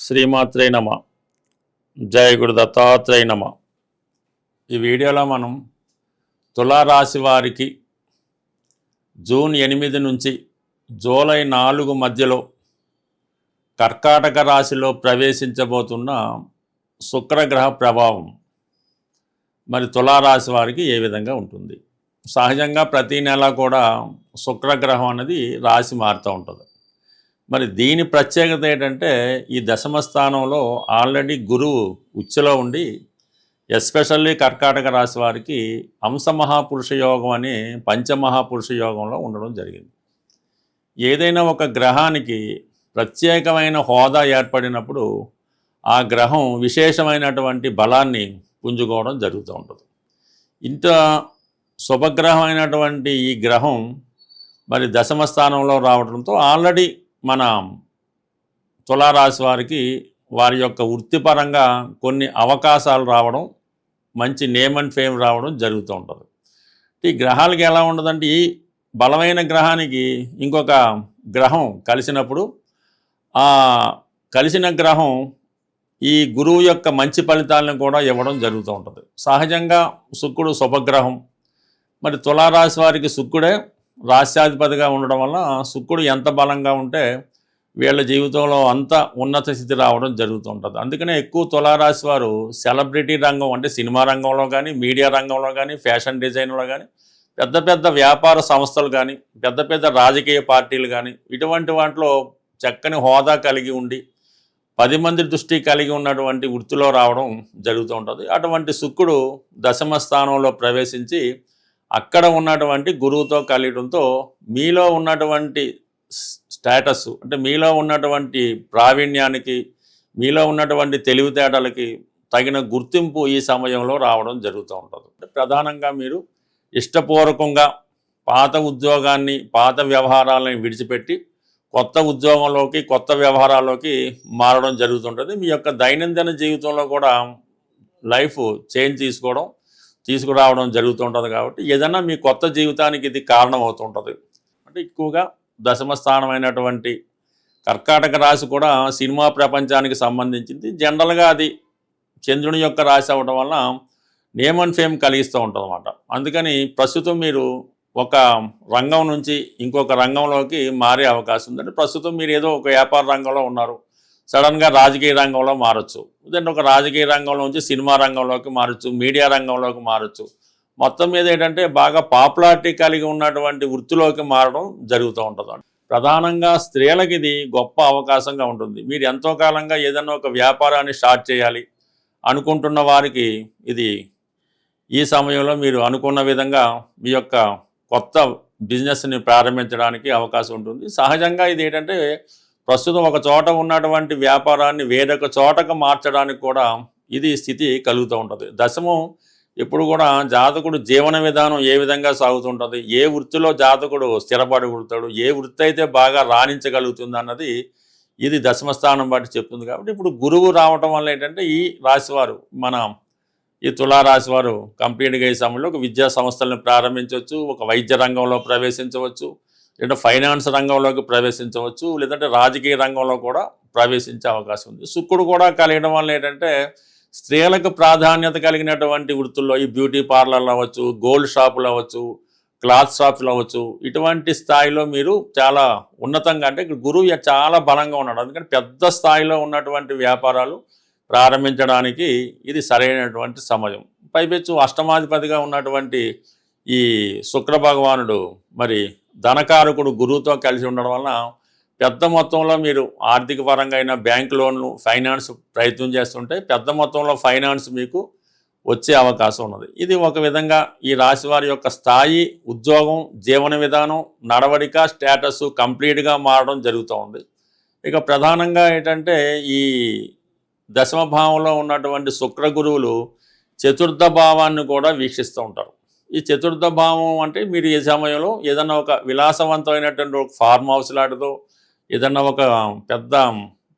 శ్రీమాత్రే నమ. జయ గురు దత్తాత్రేయ నమ. ఈ వీడియోలో మనం తులారాశి వారికి జూన్ 8 నుంచి జూలై 4 మధ్యలో కర్కాటక రాశిలో ప్రవేశించబోతున్న శుక్రగ్రహ ప్రభావం మరి తులారాశి వారికి ఏ విధంగా ఉంటుంది. సహజంగా ప్రతి నెల కూడా శుక్రగ్రహం అనేది రాశి మారుతూ ఉంటుంది. మరి దీని ప్రత్యేకత ఏంటంటే ఈ దశమ స్థానంలో ఆల్రెడీ గురువు ఉచ్చులో ఉండి ఎస్పెషల్లీ కర్కాటక రాశి వారికి అంశమహాపురుష యోగం అనే పంచమహాపురుష యోగంలో ఉండడం జరిగింది. ఏదైనా ఒక గ్రహానికి ప్రత్యేకమైన హోదా ఏర్పడినప్పుడు ఆ గ్రహం విశేషమైనటువంటి బలాన్ని పుంజుకోవడం జరుగుతూ ఉంటుంది. ఇంత శుభగ్రహమైనటువంటి ఈ గ్రహం మరి దశమ స్థానంలో రావడంతో ఆల్రెడీ మన తులారాశి వారికి వారి యొక్క వృత్తిపరంగా కొన్ని అవకాశాలు రావడం, మంచి నేమ్ అండ్ ఫేమ్ రావడం జరుగుతూ ఉంటుంది. ఈ గ్రహాలకి ఎలా ఉండదంటే ఈ బలమైన గ్రహానికి ఇంకొక గ్రహం కలిసినప్పుడు ఆ కలిసిన గ్రహం ఈ గురువు యొక్క మంచి ఫలితాలను కూడా ఇవ్వడం జరుగుతూ ఉంటుంది. సహజంగా శుక్రుడు శుభగ్రహం. మరి తులారాశి వారికి శుక్రుడే రాశ్యాధిపతిగా ఉండడం వల్ల శుక్రుడు ఎంత బలంగా ఉంటే వీళ్ళ జీవితంలో అంత ఉన్నత స్థితి రావడం జరుగుతూ ఉంటుంది. అందుకనే ఎక్కువ తులారాశి వారు సెలబ్రిటీ రంగం అంటే సినిమా రంగంలో కానీ, మీడియా రంగంలో కానీ, ఫ్యాషన్ డిజైన్లో కానీ, పెద్ద పెద్ద వ్యాపార సంస్థలు కానీ, పెద్ద పెద్ద రాజకీయ పార్టీలు కానీ ఇటువంటి వాటిలో చక్కని హోదా కలిగి ఉండి 10 మంది దృష్టి కలిగి ఉన్నటువంటి వృత్తిలో రావడం జరుగుతూ ఉంటుంది. అటువంటి శుక్రుడు దశమ స్థానంలో ప్రవేశించి అక్కడ ఉన్నటువంటి గురువుతో కలియడంతో మీలో ఉన్నటువంటి స్టేటస్ అంటే మీలో ఉన్నటువంటి ప్రావీణ్యానికి, మీలో ఉన్నటువంటి తెలివితేటలకి తగిన గుర్తింపు ఈ సమయంలో రావడం జరుగుతూ ఉంటుంది. ప్రధానంగా మీరు ఇష్టపూర్వకంగా పాత ఉద్యోగాన్ని, పాత వ్యవహారాలను విడిచిపెట్టి కొత్త ఉద్యోగంలోకి, కొత్త వ్యవహారాల్లోకి మారడం జరుగుతుంటుంది. మీ యొక్క దైనందిన జీవితంలో కూడా లైఫ్ చేంజ్ తీసుకురావడం జరుగుతుంటుంది. కాబట్టి ఏదైనా మీ కొత్త జీవితానికి ఇది కారణం అవుతుంటుంది. అంటే ఎక్కువగా దశమ స్థానమైనటువంటి కర్కాటక రాశి కూడా సినిమా ప్రపంచానికి సంబంధించింది. జనరల్గా అది చంద్రుని యొక్క రాశి అవ్వడం వల్ల నేమ్ అండ్ ఫేమ్ కలిగిస్తూ ఉంటుంది అన్నమాట. అందుకని ప్రస్తుతం మీరు ఒక రంగం నుంచి ఇంకొక రంగంలోకి మారే అవకాశం ఉంది. అంటే ప్రస్తుతం మీరు ఏదో ఒక వ్యాపార రంగంలో ఉన్నారు, సడన్గా రాజకీయ రంగంలో మారచ్చు. లేదంటే ఒక రాజకీయ రంగంలో నుంచి సినిమా రంగంలోకి మారచ్చు, మీడియా రంగంలోకి మారచ్చు. మొత్తం మీద ఏంటంటే బాగా పాపులారిటీ కలిగి ఉన్నటువంటి వృత్తిలోకి మారడం జరుగుతూ ఉంటుంది. ప్రధానంగా స్త్రీలకు ఇది గొప్ప అవకాశంగా ఉంటుంది. మీరు ఎంతో కాలంగా ఏదైనా ఒక వ్యాపారాన్ని స్టార్ట్ చేయాలి అనుకుంటున్న వారికి ఇది ఈ సమయంలో మీరు అనుకున్న విధంగా మీ యొక్క కొత్త బిజినెస్ని ప్రారంభించడానికి అవకాశం ఉంటుంది. సహజంగా ఇది ఏంటంటే ప్రస్తుతం ఒక చోట ఉన్నటువంటి వ్యాపారాన్ని వేరొక చోటకు మార్చడానికి కూడా ఇది స్థితి కలుగుతూ ఉంటుంది. దశమం ఎప్పుడు కూడా జాతకుడు జీవన విధానం ఏ విధంగా సాగుతుంటుంది, ఏ వృత్తిలో జాతకుడు స్థిరపడగలుగుతాడు, ఏ వృత్తి అయితే బాగా రాణించగలుగుతుంది అన్నది ఇది దశమస్థానం బట్టి చెప్తుంది. కాబట్టి ఇప్పుడు గురువు రావటం వల్ల ఏంటంటే ఈ రాశివారు ఈ తులారాశి వారు కంప్లీట్గా ఈ సమయంలో ఒక విద్యా సంస్థలను ప్రారంభించవచ్చు, ఒక వైద్య రంగంలో ప్రవేశించవచ్చు, లేదంటే ఫైనాన్స్ రంగంలోకి ప్రవేశించవచ్చు, లేదంటే రాజకీయ రంగంలో కూడా ప్రవేశించే అవకాశం ఉంది. శుక్రుడు కూడా కలిగడం వల్ల ఏంటంటే స్త్రీలకు ప్రాధాన్యత కలిగినటువంటి వృత్తుల్లో ఈ బ్యూటీ పార్లర్లు అవ్వచ్చు, గోల్డ్ షాపులు అవ్వచ్చు, క్లాత్ షాపులు అవ్వచ్చు, ఇటువంటి స్థాయిలో మీరు చాలా ఉన్నతంగా అంటే గురువు చాలా బలంగా ఉన్నాడు. అందుకని పెద్ద స్థాయిలో ఉన్నటువంటి వ్యాపారాలు ప్రారంభించడానికి ఇది సరైనటువంటి సమయం. పైపెచ్చు అష్టమాధిపతిగా ఉన్నటువంటి ఈ శుక్ర భగవానుడు మరి ధనకారకుడు గురువుతో కలిసి ఉండడం వలన పెద్ద మొత్తంలో మీరు ఆర్థిక పరంగా అయినా బ్యాంక్ లోన్లు, ఫైనాన్స్ ప్రయత్నం చేస్తుంటే పెద్ద మొత్తంలో ఫైనాన్స్ మీకు వచ్చే అవకాశం ఉన్నది. ఇది ఒక విధంగా ఈ రాశి వారి యొక్క స్థాయి, ఉద్యోగం, జీవన విధానం, నడవడిక, స్టేటస్ కంప్లీట్గా మారడం జరుగుతూ ఉంది. ఇక ప్రధానంగా ఏంటంటే ఈ దశమ భావంలో ఉన్నటువంటి శుక్ర గురువులు చతుర్థ భావాన్ని కూడా వీక్షిస్తూ ఉంటారు. ఈ చతుర్థ భావం అంటే మీరు ఈ సమయంలో ఏదన్నా ఒక విలాసవంతమైనటువంటి ఒక ఫార్మ్ హౌస్ లాంటిదో, ఏదన్నా ఒక పెద్ద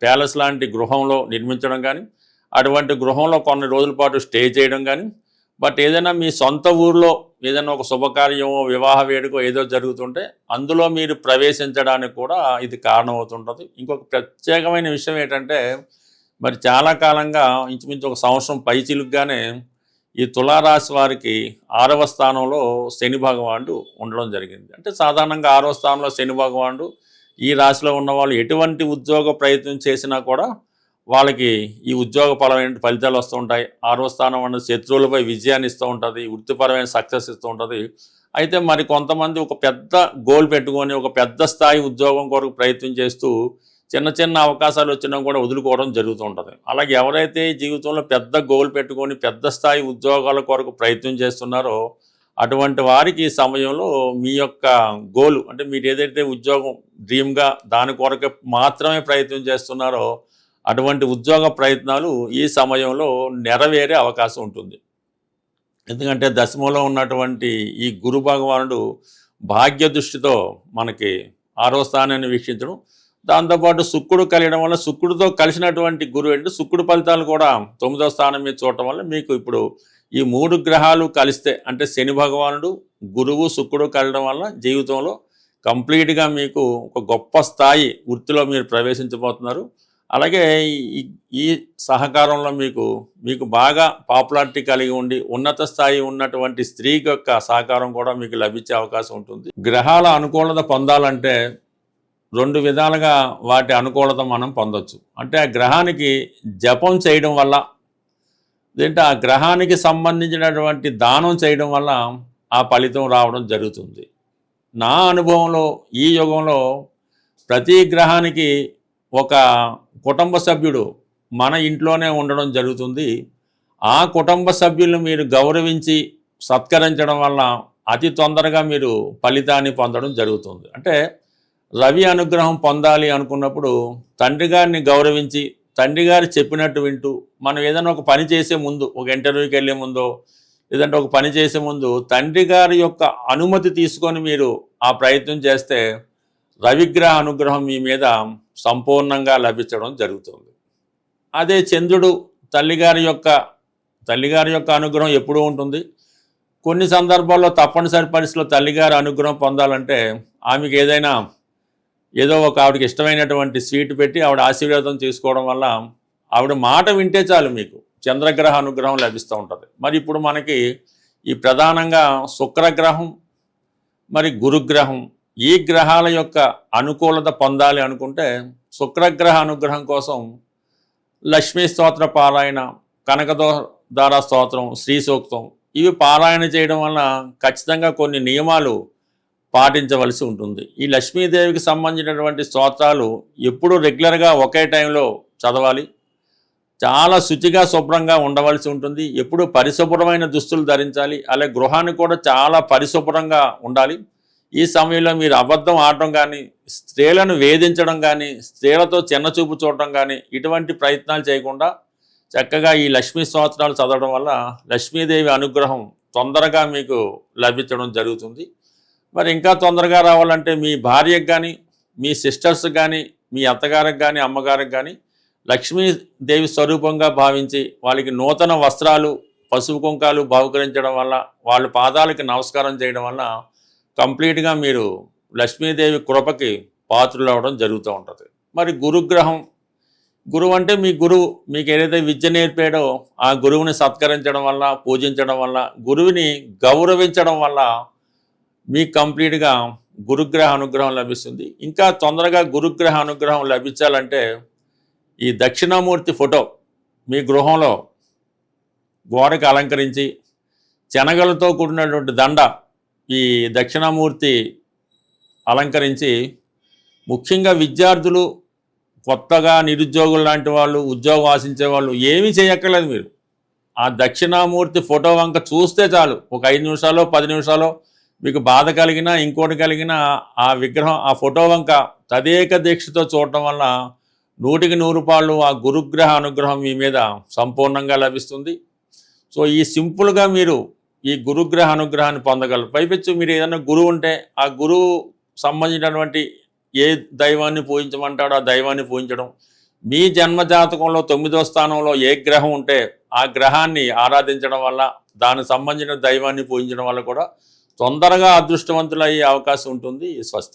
ప్యాలెస్ లాంటి గృహంలో నిర్మించడం కానీ, అటువంటి గృహంలో కొన్ని రోజుల పాటు స్టే చేయడం కానీ, బట్ ఏదైనా మీ సొంత ఊరిలో ఏదైనా ఒక శుభకార్యమో, వివాహ వేడుకో ఏదో జరుగుతుంటే అందులో మీరు ప్రవేశించడానికి కూడా ఇది కారణమవుతుంటుంది. ఇంకొక ప్రత్యేకమైన విషయం ఏంటంటే మరి చాలా కాలంగా ఇంచుమించు ఒక సంవత్సరం పైచిలుగ్గానే ఈ తులారాశి వారికి 6వ స్థానంలో శని భగవానుడు ఉండడం జరిగింది. అంటే సాధారణంగా 6వ స్థానంలో శని భగవానుడు ఈ రాశిలో ఉన్న వాళ్ళు ఎటువంటి ఉద్యోగ ప్రయత్నం చేసినా కూడా వాళ్ళకి ఈ ఉద్యోగపరమైన ఫలితాలు వస్తూ ఉంటాయి. 6వ స్థానం అనేది శత్రువులపై విజయాన్ని ఇస్తూ ఉంటుంది, వృత్తిపరమైన సక్సెస్ ఇస్తూ ఉంటుంది. అయితే మరి కొంతమంది ఒక పెద్ద గోల్ పెట్టుకొని ఒక పెద్ద స్థాయి ఉద్యోగం కొరకు ప్రయత్నం చేస్తూ చిన్న చిన్న అవకాశాలు వచ్చినా కూడా వదులుకోవడం జరుగుతూ ఉంటుంది. అలాగే ఎవరైతే జీవితంలో పెద్ద గోల్ పెట్టుకొని పెద్ద స్థాయి ఉద్యోగాల కొరకు ప్రయత్నం చేస్తున్నారో అటువంటి వారికి ఈ సమయంలో మీ యొక్క గోల్ అంటే మీరు ఏదైతే ఉద్యోగం డ్రీమ్గా దాని కొరకు మాత్రమే ప్రయత్నం చేస్తున్నారో అటువంటి ఉద్యోగ ప్రయత్నాలు ఈ సమయంలో నెరవేరే అవకాశం ఉంటుంది. ఎందుకంటే దశమంలో ఉన్నటువంటి ఈ గురు భగవానుడు భాగ్య దృష్టితో మనకి 6వ స్థానాన్ని వీక్షించడం, దాంతోపాటు శుక్రుడు కలియడం వల్ల శుక్రుడితో కలిసినటువంటి గురువు అంటే శుక్రుడు ఫలితాలు కూడా 9వ స్థానం మీద చూడటం వల్ల మీకు ఇప్పుడు ఈ 3 గ్రహాలు కలిస్తే అంటే శని భగవానుడు, గురువు, శుక్రుడు కలడం వల్ల జీవితంలో కంప్లీట్గా మీకు ఒక గొప్ప స్థాయి వృత్తిలో మీరు ప్రవేశించబోతున్నారు. అలాగే ఈ సహకారంలో మీకు బాగా పాపులారిటీ కలిగి ఉండి ఉన్నత స్థాయి ఉన్నటువంటి స్త్రీ యొక్క సహకారం కూడా మీకు లభించే అవకాశం ఉంటుంది. గ్రహాల అనుకూలత పొందాలంటే 2 విధాలుగా వాటి అనుకూలత మనం పొందొచ్చు. అంటే ఆ గ్రహానికి జపం చేయడం వల్ల, ఏంటంటే ఆ గ్రహానికి సంబంధించినటువంటి దానం చేయడం వల్ల ఆ ఫలితం రావడం జరుగుతుంది. నా అనుభవంలో ఈ యుగంలో ప్రతి గ్రహానికి ఒక కుటుంబ సభ్యుడు మన ఇంట్లోనే ఉండడం జరుగుతుంది. ఆ కుటుంబ సభ్యులను మీరు గౌరవించి సత్కరించడం వల్ల అతి తొందరగా మీరు ఫలితాన్ని పొందడం జరుగుతుంది. అంటే రవి అనుగ్రహం పొందాలి అనుకున్నప్పుడు తండ్రి గారిని గౌరవించి తండ్రి గారు చెప్పినట్టు వింటూ మనం ఏదైనా ఒక పని చేసే ముందు, ఒక ఇంటర్వ్యూకి వెళ్ళే ముందో లేదంటే ఒక పని చేసే ముందు తండ్రి గారి యొక్క అనుమతి తీసుకొని మీరు ఆ ప్రయత్నం చేస్తే రవిగ్రహ అనుగ్రహం మీ మీద సంపూర్ణంగా లభించడం జరుగుతుంది. అదే చంద్రుడు తల్లిగారి యొక్క అనుగ్రహం ఎప్పుడూ ఉంటుంది. కొన్ని సందర్భాల్లో తప్పనిసరి పరిస్థితుల్లో తల్లిగారి అనుగ్రహం పొందాలంటే ఆమెకి ఏదో ఒక ఆవిడకి ఇష్టమైనటువంటి స్వీట్ పెట్టి ఆవిడ ఆశీర్వాదం తీసుకోవడం వల్ల ఆవిడ మాట వింటే చాలు మీకు చంద్రగ్రహ అనుగ్రహం లభిస్తూ ఉంటుంది. మరి ఇప్పుడు మనకి ఈ ప్రధానంగా శుక్రగ్రహం మరి గురుగ్రహం ఈ గ్రహాల యొక్క అనుకూలత పొందాలి అనుకుంటే శుక్రగ్రహ అనుగ్రహం కోసం లక్ష్మీ స్తోత్ర పారాయణ, కనకదార స్తోత్రం, శ్రీ సూక్తం ఇవి పారాయణ చేయడం వల్ల ఖచ్చితంగా కొన్ని నియమాలు పాటించవలసి ఉంటుంది. ఈ లక్ష్మీదేవికి సంబంధించినటువంటి స్తోత్రాలు ఎప్పుడు రెగ్యులర్గా ఒకే టైంలో చదవాలి. చాలా శుచిగా శుభ్రంగా ఉండవలసి ఉంటుంది. ఎప్పుడు పరిశుభ్రమైన దుస్తులు ధరించాలి. అలాగే గృహాన్ని కూడా చాలా పరిశుభ్రంగా ఉండాలి. ఈ సమయంలో మీరు అబద్ధం ఆడటం కానీ, స్త్రీలను వేధించడం కానీ, స్త్రీలతో చిన్నచూపు చూడటం కానీ ఇటువంటి ప్రయత్నాలు చేయకుండా చక్కగా ఈ లక్ష్మీ స్తోత్రాలు చదవడం వల్ల లక్ష్మీదేవి అనుగ్రహం తొందరగా మీకు లభించడం జరుగుతుంది. మరి ఇంకా తొందరగా రావాలంటే మీ భార్యకు కానీ, మీ సిస్టర్స్కి కానీ, మీ అత్తగారికి కానీ, అమ్మగారికి కానీ లక్ష్మీదేవి స్వరూపంగా భావించి వాళ్ళకి నూతన వస్త్రాలు, పసుపు కుంకాలు బహుకరించడం వల్ల, వాళ్ళ పాదాలకి నమస్కారం చేయడం వల్ల కంప్లీట్గా మీరు లక్ష్మీదేవి కృపకి పాత్రలు అవ్వడం జరుగుతూ ఉంటుంది. మరి గురుగ్రహం, గురువు అంటే మీ గురువు మీకు ఏదైతే విద్య నేర్పాడో ఆ గురువుని సత్కరించడం వల్ల, పూజించడం వల్ల, గురువుని గౌరవించడం వల్ల మీకు కంప్లీట్గా గురుగ్రహ అనుగ్రహం లభిస్తుంది. ఇంకా తొందరగా గురుగ్రహ అనుగ్రహం లభించాలంటే ఈ దక్షిణామూర్తి ఫోటో మీ గృహంలో గోడకి అలంకరించి శనగలతో కూడినటువంటి దండ ఈ దక్షిణామూర్తి అలంకరించి, ముఖ్యంగా విద్యార్థులు, కొత్తగా నిరుద్యోగులు లాంటి వాళ్ళు, ఉద్యోగం ఆశించే వాళ్ళు ఏమీ చేయక్కర్లేదు. మీరు ఆ దక్షిణామూర్తి ఫోటో వంక చూస్తే చాలు, ఒక 5 నిమిషాలు 10 నిమిషాలు మీకు బాధ కలిగినా ఇంకోటి కలిగినా ఆ విగ్రహం ఆ ఫోటో వంక తదేక దీక్షతో చూడటం వల్ల 100కి 100 పాళ్ళు ఆ గురుగ్రహ అనుగ్రహం మీ మీద సంపూర్ణంగా లభిస్తుంది. సో ఈ సింపుల్గా మీరు ఈ గురుగ్రహ అనుగ్రహాన్ని పొందగలరు. పైపెచ్చు మీరు ఏదైనా గురువు ఉంటే ఆ గురువు సంబంధించినటువంటి ఏ దైవాన్ని పూజించమంటాడో ఆ దైవాన్ని పూజించడం, మీ జన్మజాతకంలో 9వ స్థానంలో ఏ గ్రహం ఉంటే ఆ గ్రహాన్ని ఆరాధించడం వల్ల, దానికి సంబంధించిన దైవాన్ని పూజించడం వల్ల కూడా తొందరగా అదృష్టవంతులు అయ్యే అవకాశం ఉంటుంది. స్వస్తి.